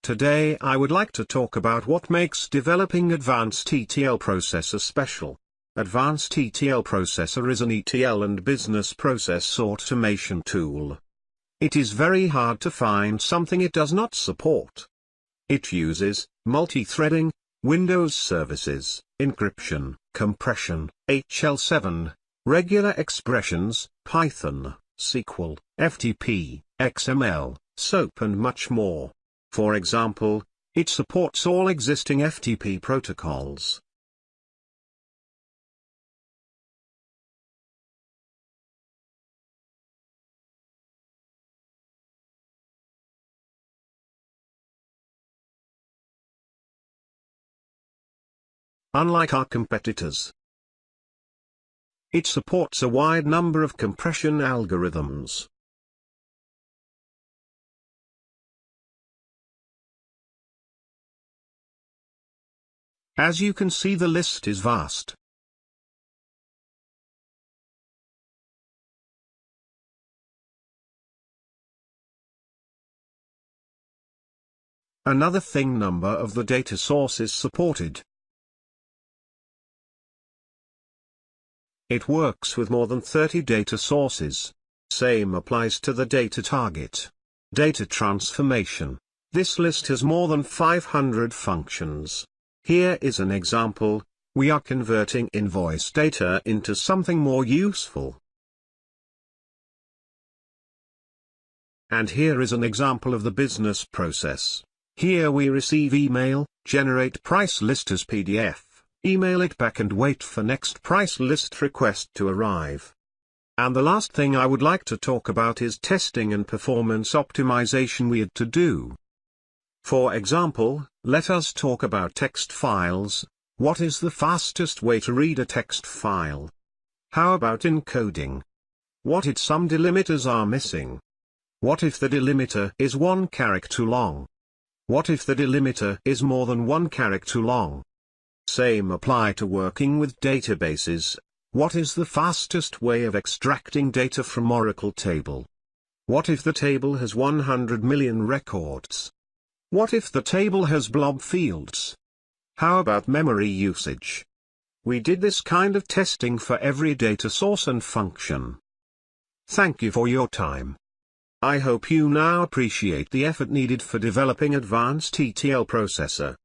Today I would like to talk about what makes developing Advanced ETL Processor special. Advanced ETL Processor is an ETL and business process automation tool. It is very hard to find something it does not support. It uses multi-threading, Windows services, encryption, compression, HL7, regular expressions, Python, SQL, FTP, XML, SOAP and much more. For example, it supports all existing FTP protocols. Unlike our competitors, it supports a wide number of compression algorithms. As you can see, the list is vast. Another thing, number of the data sources supported. It works with more than 30 data sources. Same applies to the data target. Data transformation. This list has more than 500 functions. Here is an example. We are converting invoice data into something more useful. And here is an example of the business process. Here we receive email, generate price list as PDF, email it back and wait for next price list request to arrive. And the last thing I would like to talk about is testing and performance optimization we had to do. For example, let us talk about text files. What is the fastest way to read a text file? How about encoding? What if some delimiters are missing? What if the delimiter is one character long? What if the delimiter is more than one character long? Same apply to working with databases. What is the fastest way of extracting data from Oracle table? What if the table has 100 million records? What if the table has blob fields? How about memory usage? We did this kind of testing for every data source and function. Thank you for your time. I hope you now appreciate the effort needed for developing Advanced ETL Processor.